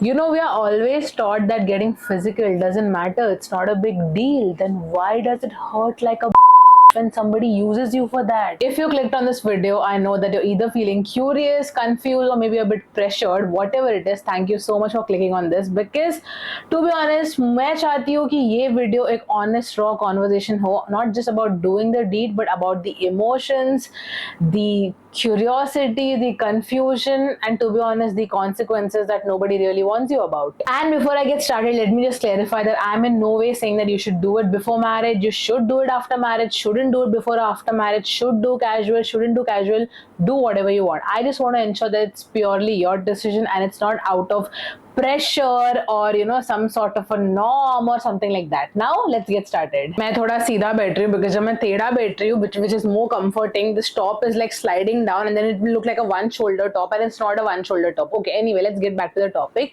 You know, we are always taught that getting physical doesn't matter, it's not a big deal. Then why does it hurt like a when somebody uses you for that? If you clicked on this video, I know that you're either feeling curious, confused, or maybe a bit pressured. Whatever it is, thank you so much for clicking on this, because to be honest, मैं चाहती हूँ कि ये video एक honest raw conversation हो, not just about doing the deed but about the emotions, the curiosity, the confusion, and to be honest, the consequences that nobody really warns you about. And before I get started, let me just clarify that I'm in no way saying that you should do it before marriage, you should do it after marriage, shouldn't do it before or after marriage, should do casual, shouldn't do casual, do whatever you want. I just want to ensure that it's purely your decision and it's not out of pressure or some sort of a norm or something like that. Now let's get started. मैं थोड़ा सीधा बैठ रही हूँ because जब मैं टेढ़ा बैठ रही हूँ, which is more comforting, this top is like sliding down and then it will look like a one shoulder top, and it's not a one shoulder top. Okay, anyway, let's get back to the topic.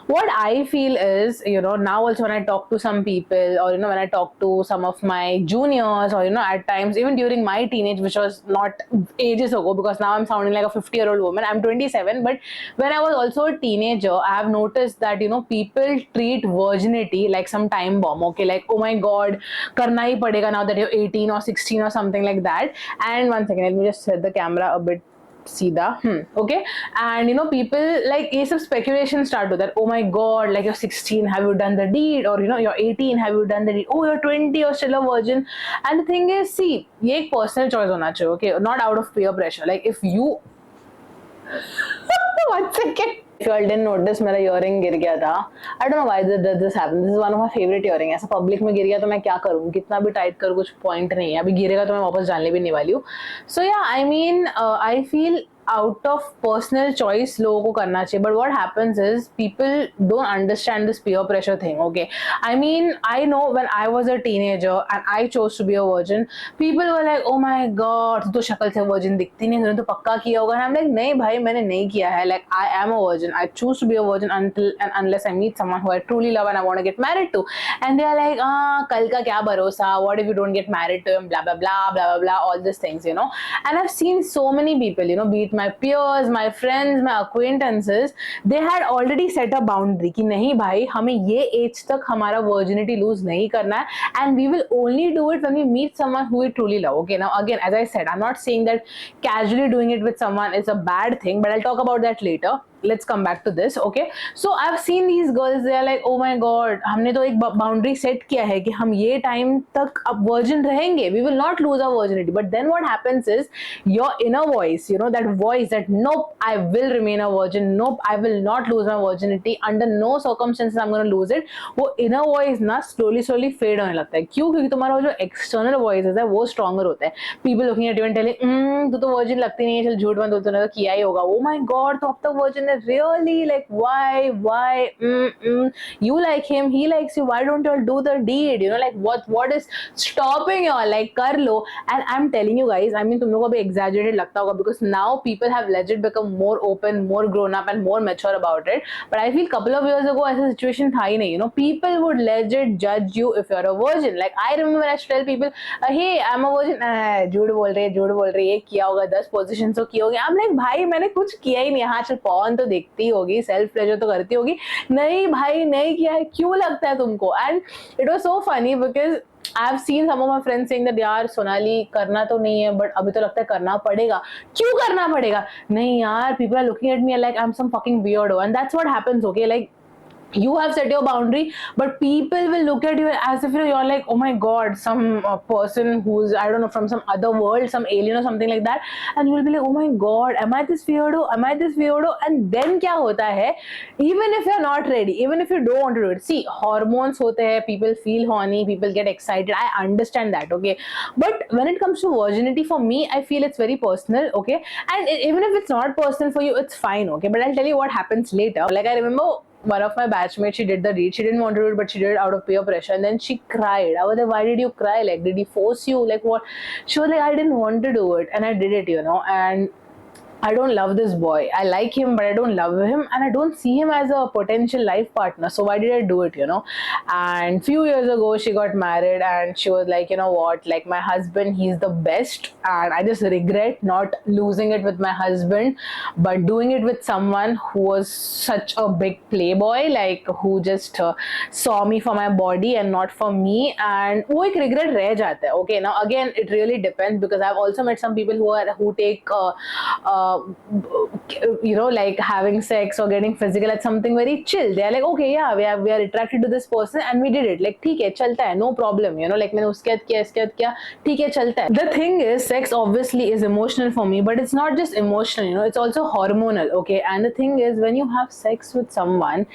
What I feel is, now also when I talk to some people, or when I talk to some of my juniors, or at times even during my teenage, which was not ages ago, because now I'm sounding like a 50-year-old woman. I'm 27, but when I was also a teenager, I have noticed that people treat virginity like some time bomb. Okay, like, oh my god, karna hi padega now that you're 18 or 16 or something like that. And one second, let me just set the camera a bit सीधा. Okay, and people like ये सब speculation start to that. Oh my god, like you're 16, have you done the deed? Or you're 18, have you done the deed? Oh, you're 20, you're still a virgin. And the thing is, see, ये एक personal choice होना चाहिए. Okay, not out of peer pressure. Like if you one second. If you all didn't notice, मेरा earring गिर गया था. I don't know why this happened. This is one of my favorite earring. ऐसा public में गिर गया तो मैं क्या करूँ? कितना भी tight करूँ कुछ point नहीं है. अभी गिरेगा तो मैं वापस डालने भी नहीं वाली हूँ. So yeah, I mean, I feel out of personal choice लोगों को करना चाहिए. But what happens is people don't understand this peer pressure thing. Okay, I mean, I know when I was a teenager and I chose to be a virgin, people were like, oh my god, तू तो शक्ल से virgin दिखती नहीं, तूने तो पक्का किया होगा. And I'm like, नहीं भाई, मैंने नहीं किया है. Like, I am a virgin. I choose to be a virgin until and unless I meet someone who I truly love and I want to get married to. And they are like, कल का क्या भरोसा? What if you don't get married to him? Blah blah blah blah blah blah. All these things, And I've seen so many people, be it my peers, my friends, my acquaintances, they had already set a boundary कि नहीं भाई, हमें ये age तक हमारा virginity lose नहीं करना है, and we will only do it when we meet someone who we truly love. Okay, now again, as I said, I'm not saying that casually doing it with someone is a bad thing, but I'll talk about that later. Let's come back to this. Okay, so I've seen these girls, they are like, oh my god, हमने तो एक boundary set किया है कि हम ये time तक अब virgin रहेंगे, we will not lose our virginity. But then what happens is your inner voice, that voice that nope, I will remain a virgin, nope, I will not lose my virginity, under no circumstances I'm going to lose it, वो inner voice ना slowly fade होने लगता है. क्यों? क्योंकि तुम्हारा जो external voices है वो stronger होता है. People looking at you and telling, तू तो virgin लगती नहीं है, चल झूठ मत बोल, तूने तो किया ही होगा. Oh my god, तो अब तक virgin है, really? Like why? You like him, he likes you, why don't you all do the deed? Like what is stopping you all? Like कर लो. And I'm telling you guys, I mean, तुम लोगों को भी exaggerated लगता होगा because now people have legit become more open, more grown up and more mature about it. But I feel couple of years ago ऐसा situation था ही नहीं. People would legit judge you if you're a virgin. Like I remember when I used to tell people, hey, I'm a virgin. झूठ बोल रही है, ये किया होगा, 10 positions तो किए होंगे. I'm like, भाई मैंने कुछ किया ही नहीं. हाँ चल, porn तो देखती होगी, self pleasure तो करती होगी. नहीं भाई, नहीं किया है, क्यों लगता है तुमको? And it was so funny because I've seen some of my friends saying that यार सोनाली करना तो नहीं है, but अभी तो लगता है करना पड़ेगा. क्यों करना पड़ेगा? नहीं यार, people are looking at me like I'm some fucking weirdo, and that's what happens. Okay, like you have set your boundary, but people will look at you as if you're like, oh my god, some person who's, I don't know, from some other world, some alien or something like that, and you will be like, oh my god, am I this weirdo? And then क्या होता है? Even if you're not ready, even if you don't want to do it, see, hormones होते हैं, people feel horny, people get excited, I understand that. Okay, but when it comes to virginity, for me, I feel it's very personal. Okay, and even if it's not personal for you, it's fine. Okay, but I'll tell you what happens later. Like I remember one of my batchmates, she did the deed. She didn't want to do it, but she did it out of peer pressure. And then she cried. I was like, why did you cry? Like, did he force you? Like, what? She was like, I didn't want to do it. And I did it, And I don't love this boy. I like him, but I don't love him, and I don't see him as a potential life partner. So why did I do it? And few years ago, she got married, and she was like, you know what? Like my husband, he's the best, and I just regret not losing it with my husband, but doing it with someone who was such a big playboy, like who just saw me for my body and not for me, and वो एक regret रह जाता है. Okay, now again, it really depends because I've also met some people who take like having sex or getting physical at something very chill. They are like, okay, yeah, we are attracted to this person and we did it. Like, ठीक है, चलता है, no problem. Like मैंने उसके बाद किया, इसके बाद किया, ठीक है, चलता है. The thing is, sex obviously is emotional for me, but it's not just emotional. It's also hormonal. Okay, and the thing is, when you have sex with someone,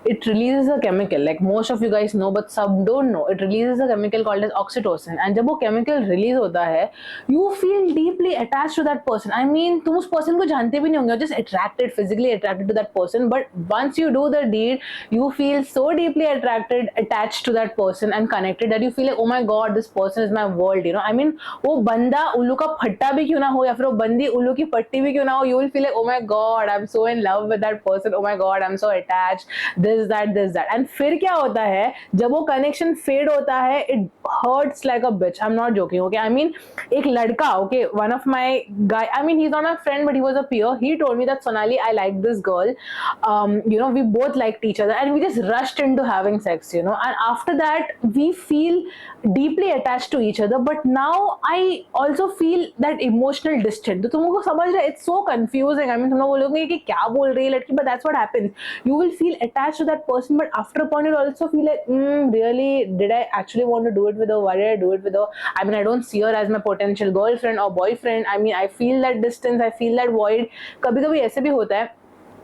it releases a chemical. Like most of you guys know, but some don't know. It releases a chemical called as oxytocin, and जब वो chemical release होता है, you feel deeply attached to that person. I mean, तुम उस person को जानते भी नहीं होंगे, just attracted, physically attracted to that person. But once you do the deed, you feel so deeply attached to that person and connected that you feel like, oh my god, this person is my world. I mean, वो बंदा उल्लू का फट्टा भी क्यों ना हो या फिर वो बंदी उल्लू की पट्टी भी क्यों ना हो, you will feel like, oh my god, I'm so in love with that person. Oh my god, I'm so attached. This that. And फिर क्या होता है जब वो connection fade होता है, it hurts like a bitch. I'm not joking. Okay, I mean, एक लड़का, okay, one of my guy, I mean, he's not my friend, but he was a peer. He told me that, Sonali, I like this girl. We both liked each other, and we just rushed into having sex. And after that, we feel deeply attached to each other. But now I also feel that emotional distance. तो तुमको समझ रहे? It's so confusing. I mean, तुम लोग बोलोगे कि क्या बोल रही है लड़की, but that's what happens. You will feel attached to that person, but after a point, you'll also feel like, really, did I actually want to do it with her? Why did I do it with her? I mean, I don't see her as my potential girlfriend or boyfriend. I mean, I feel that distance, I feel that void. कभी-कभी ऐसे भी होता है,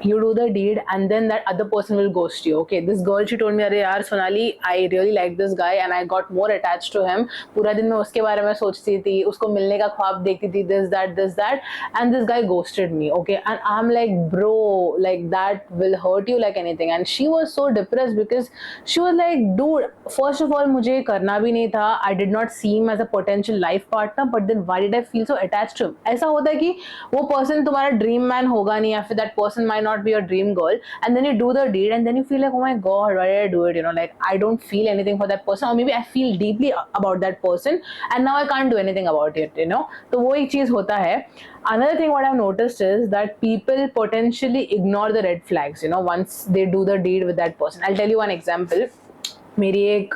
you do the deed and then that other person will ghost you. Okay, this girl, she told me, अरे यार Sonali, I really like this guy and I got more attached to him. पूरा दिन मैं उसके बारे में सोचती थी, उसको मिलने का ख्वाब देखती थी, this that, and this guy ghosted me. Okay, and I'm like, bro, like that will hurt you like anything. And she was so depressed because she was like, dude, first of all, मुझे करना भी नहीं था. I did not see him as a potential life partner, but then why did I feel so attached to him? ऐसा होता है कि वो person तुम्हारा dream man होगा नहीं, या फिर that person might not be your dream girl, and then you do the deed and then you feel like, oh my god, why did I do it? Like I don't feel anything for that person, or maybe I feel deeply about that person and now I can't do anything about it. तो वो एक चीज होता है. Another thing what I've noticed is that people potentially ignore the red flags, once they do the deed with that person. I'll tell you one example. मेरी एक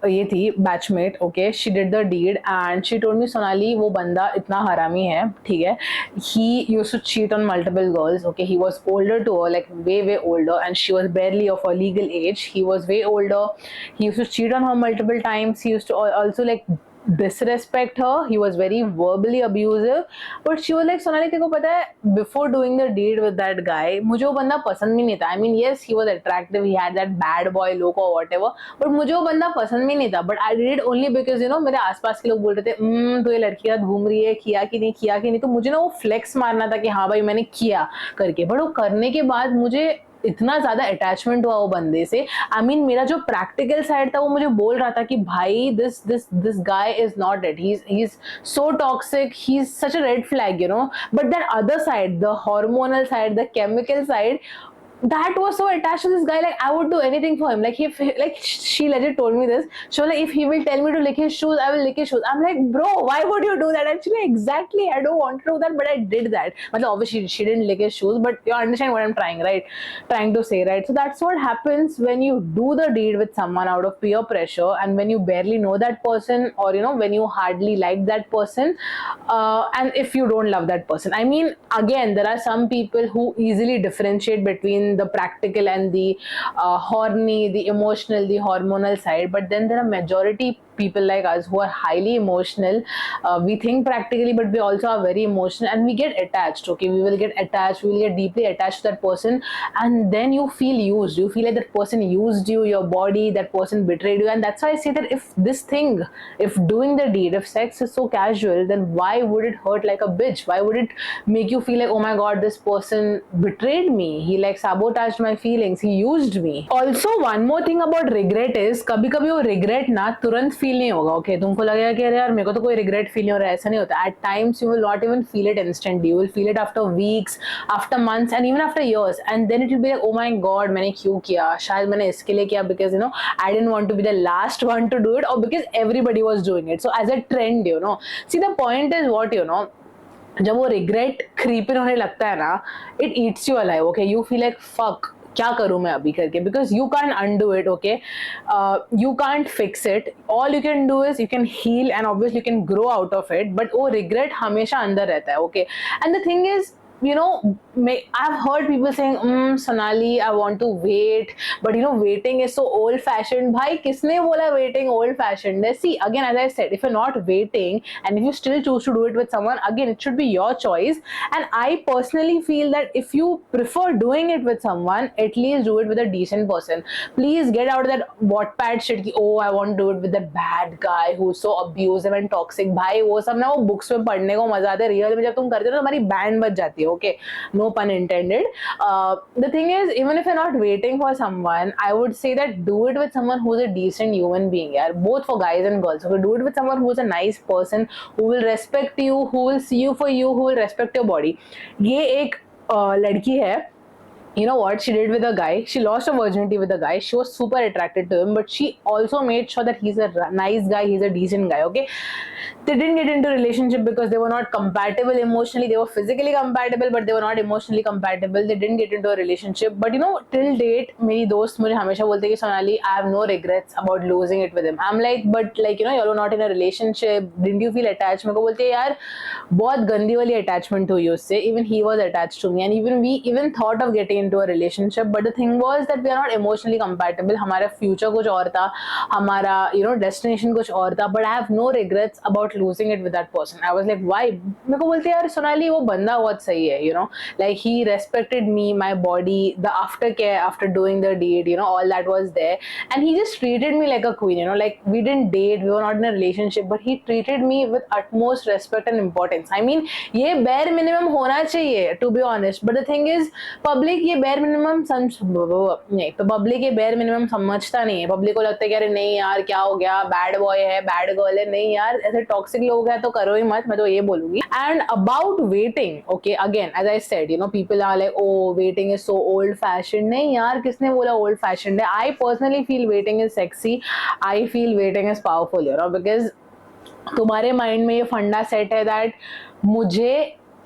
ये थी batchmate. Okay, she did the deed and she told me, Sonali, वो बंदा इतना हरामी है, ठीक है, he used to cheat on multiple girls. Okay, he was older to her, like way older, and she was barely of a legal age. He was way older. He used to cheat on her multiple times. He used to also like disrespect her. He was very verbally abusive. But she was like, Sonali, तेरे को पता है, before doing the deed with that guy, मुझे वो बंदा पसंद भी नहीं था. I mean, yes, he was attractive, he had that bad boy look or whatever, but मुझे वो बंदा पसंद भी नहीं था. But I did it only because मेरे आसपास के लोग बोल रहे थे, तो ये लड़की के साथ घूम रही है, किया कि नहीं, तो मुझे ना वो फ्लेक्स मारना था कि हाँ भाई मैंने किया करके. बट वो करने के बाद मुझे इतना ज्यादा अटैचमेंट हुआ वो बंदे से. आई मीन, मेरा जो प्रैक्टिकल साइड था वो मुझे बोल रहा था कि भाई this guy is not it, he is so toxic, he is such a red flag, but that other side, the hormonal side, the chemical side, that was so attached to this guy, like I would do anything for him. Like she legit told me this. She was like, if he will tell me to lick his shoes, I will lick his shoes. I'm like, bro, why would you do that? Actually, exactly, I don't want to do that, but I did that. But obviously she didn't lick his shoes, but you understand what I'm trying to say, right? So that's what happens when you do the deed with someone out of peer pressure, and when you barely know that person, or when you hardly like that person, and if you don't love that person. I mean, again, there are some people who easily differentiate between the practical and the horny, the emotional, the hormonal side, but then there are majority people like us who are highly emotional. We think practically, but we also are very emotional, and we get attached. Okay, we will get attached, we will get deeply attached to that person, and then you feel used. You feel like that person used you, your body, that person betrayed you. And that's why I say that if doing the deed, if sex is so casual, then why would it hurt like a bitch? Why would it make you feel like, oh my god, this person betrayed me, he like sabotaged my feelings, he used me. Also, one more thing about regret is, kabhi kabhi wo regret na turant feel नहीं होगा, okay तुमको लगेगा कि अरे यार मेरे को तो कोई रिग्रेट फील नहीं हो रहा है, ऐसा नहीं होता. At times you will not even feel it instantly, you will feel it after weeks, after months and even after years, and then it will be like oh my god मैंने क्यों किया, शायद मैंने इसके लिए किया because you know I didn't want to be the last one to do it, और because everybody was doing it, so as a trend you know. See the point is what you know, जब वो regret creeping होने लगता है ना, it eats you alive, okay you feel like fuck क्या करूं मैं अभी करके, because you can't undo it, okay you can't fix it, all you can do is you can heal and obviously you can grow out of it, but वो regret हमेशा अंदर रहता है, okay. And the thing is you know, I've heard people saying Sonali I want to wait, but you know waiting is so old fashioned. Bhai kisne bola waiting old fashioned? See again, as I said, if you're not waiting and if you still choose to do it with someone, again it should be your choice, and I personally feel that if you prefer doing it with someone, at least do it with a decent person. Please get out of that Wattpad shit ki, oh I want to do it with that bad guy who's so abusive and toxic. Bhai वो सब ना वो books में पढ़ने को मजा आता है, रियल में जब तुम करते हो तो तुम्हारी बैंड बज जाती है, okay, no pun intended. The thing is, even if you're not waiting for someone, I would say that do it with someone who's a decent human being, yeah, both for guys and girls. So do it with someone who's a nice person, who will respect you, who will see you for you, who will respect your body. ये एक लड़की है, you know what she did with a guy, she lost her virginity with a guy, she was super attracted to him, but she also made sure that he's a nice guy, he's a decent guy, okay. They didn't get into a relationship because they were not compatible emotionally, they were physically compatible but they were not emotionally compatible. They didn't get into a relationship, but you know till date मेरी दोस्त मुझे हमेशा बोलते कि Sonali I have no regrets about losing it with him. I'm like but like you know you're not in a relationship, didn't you feel attached? मेरे को बोलते यार बहुत गंदी वाली attachment हुई उससे, even he was attached to me and even we even thought of getting into a relationship, but the thing was that we are not emotionally compatible. हमारा future कुछ और था, हमारा you know destination कुछ और था, but I have no regrets about losing it with that person. I was like why? मेरे को बोलते यार सोनाली वो बंदा बहुत सही है, you know, like he respected me, my body, the aftercare after doing the deed, you know, all that was there, and he just treated me like a queen, you know, like we didn't date, we were not in a relationship, but he treated me with utmost respect and importance. I mean ये bare minimum होना चाहिए to be honest, but the thing is public ये bare minimum नहीं, तो public ये bare minimum समझता नहीं है. public को लगता है कि अरे नहीं यार क्या हो गया, bad boy है, bad girl है, नहीं यार ऐसे टॉक्सिक लोग हैं तो करो ही मत, मैं तो ये बोलूंगी. And about waiting, okay again as I said you know people are like oh waiting is so old fashion. नहीं यार किसने बोला ओल्ड फैशन है? I personally feel waiting is sexy, I feel waiting is powerful, you know, because तुम्हारे mind में ये फंडा set है दैट मुझे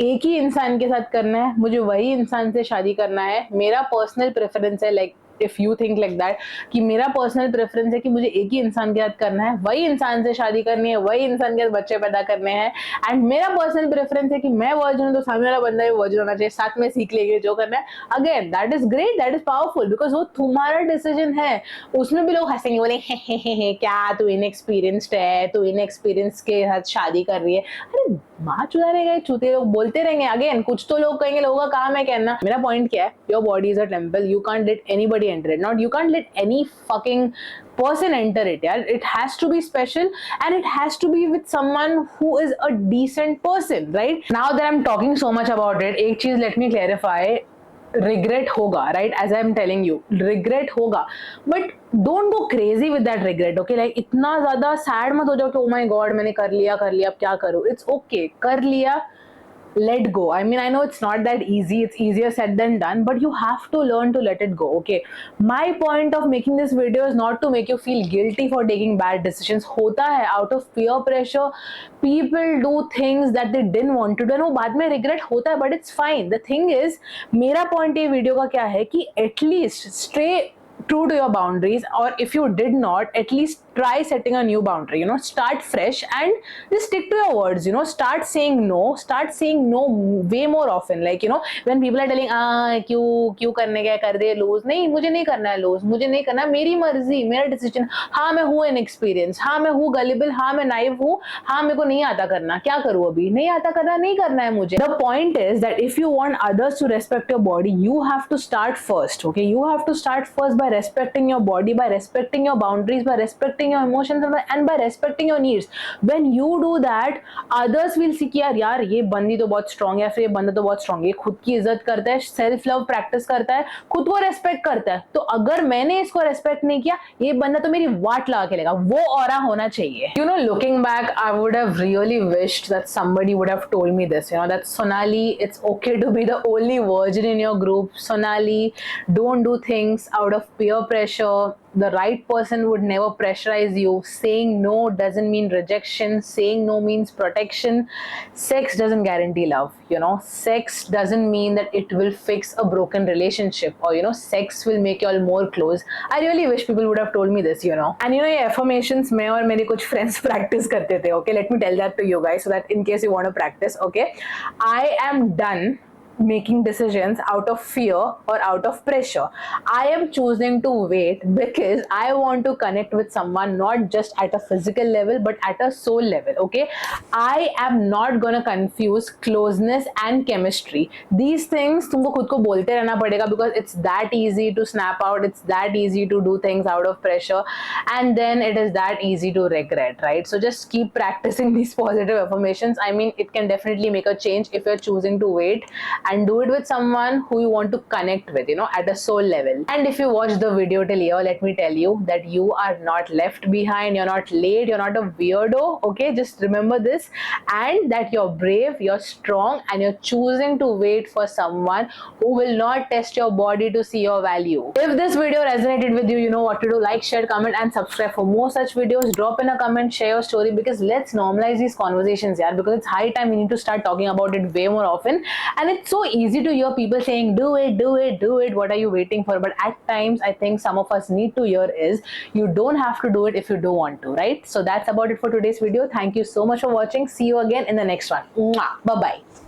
एक ही इंसान के साथ करना है, मुझे वही इंसान से शादी करना है, मेरा पर्सनल प्रेफरेंस है. Like if you think like that कि मेरा पर्सनल प्रेफरेंस है कि मुझे एक ही इंसान के साथ करना है, वही इंसान से शादी करनी है, वही इंसान के साथ बच्चे पैदा करने हैं, एंड मेरा पर्सनल प्रेफरेंस है कि मैं वर्जिन हूं तो सामने वाला बंदा भी वर्जिन होना चाहिए, साथ में सीख लेंगे जो करना है. Again that is great, that is powerful, because वो तुम्हारा डिसीजन है. उसमें भी लोग हंसेंगे, बोले हे क्या तू इनएक्सपीरियंस्ड है, तू इनएक्सपीरियंस के साथ शादी कर रही है. अरे माँ चुदाने गए चूते लोग बोलते रहेंगे. अगेन कुछ तो लोग कहेंगे, लोगों का काम है कहना. मेरा पॉइंट क्या है, your body is a temple, you can't let anybody enter it, not you can't let any fucking person enter it, yeah. It has to be special and it has to be with someone who is a decent person, right? Now that I'm talking so much about it, एक चीज let me clarify, regret होगा, right? As I'm telling you, regret होगा, but don't go crazy with that regret, okay? Like इतना ज़्यादा sad मत हो जाओ कि oh my god मैंने कर लिया अब क्या करूँ. It's okay, कर लिया, let go. I mean, I know it's not that easy, it's easier said than done, but you have to learn to let it go, okay? My point of making this video is not to make you feel guilty for taking bad decisions. होता है, out of peer pressure people do things that they didn't want to do, वो बाद में regret होता है, but it's fine. The thing is, मेरा point ये video का क्या है कि at least stay true to your boundaries, or if you did not, at least try setting a new boundary, you know, start fresh and just stick to your words, you know, start saying no way more often. Like you know when people are telling क्यों करने गया, कर they lose, नहीं मुझे नहीं करना है loose, मुझे नहीं करना, मेरी मर्जी, मेरा डिसीजन. हाँ मैं हूँ इनएक्सपीरियंस, हाँ मैं हूँ गलिबल, हाँ मैं नाइव हूँ, हाँ मेरे को नहीं आता करना, क्या करूँ अभी, नहीं आता करना, नहीं करना है मुझे. The point is that if you want others to respect your body, you have to start first, okay? You have to start first by respecting your body, by respecting your boundaries, by respecting respecting your emotions and by respecting your needs. When you do that, others will see कि यार ये बंदी तो बहुत strong है या फिर ये बंदा तो बहुत स्ट्रांग है, खुद की इज्जत करता है, सेल्फ लव प्रैक्टिस करता है, खुद को रेस्पेक्ट करता है. तो अगर मैंने इसको रेस्पेक्ट नहीं किया, ये बंदा तो मेरी वाट लगा के लेगा. वो ऑरा होना चाहिए. You know, looking back, I would have really wished that somebody would have told me this, you know, that Sonali, it's okay to be the only virgin in your group. Sonali, don't do things out of peer pressure. The right person would never pressurize you. Saying no doesn't mean rejection. Saying no means protection. Sex doesn't guarantee love, you know. Sex doesn't mean that it will fix a broken relationship, or you know, sex will make you all more close. I really wish people would have told me this, you know. And you know, ये affirmations मैं और मेरे कुछ friends practice करते थे. Okay, let me tell that to you guys so that in case you want to practice. Okay, I am done making decisions out of fear or out of pressure. I am choosing to wait because I want to connect with someone not just at a physical level but at a soul level. Okay, I am not gonna confuse closeness and chemistry. These things तुमको खुद को बोलते रहना पड़ेगा because it's that easy to snap out, it's that easy to do things out of pressure, and then it is that easy to regret, right? So just keep practicing these positive affirmations. I mean, it can definitely make a change if you're choosing to wait and do it with someone who you want to connect with, you know, at a soul level. And if you watch the video till here, let me tell you that you are not left behind, you're not late, you're not a weirdo. Okay, just remember this, and that you're brave, you're strong, and you're choosing to wait for someone who will not test your body to see your value. If this video resonated with you, you know what to do. Like, share, comment, and subscribe for more such videos. Drop in a comment, share your story, because let's normalize these conversations, yeah, because it's high time we need to start talking about it way more often. And it's so easy to hear people saying do it, do it, do it, what are you waiting for? But at times I think some of us need to hear is you don't have to do it if you don't want to, right? So that's about it for today's video. Thank you so much for watching. See you again in the next one. Bye bye.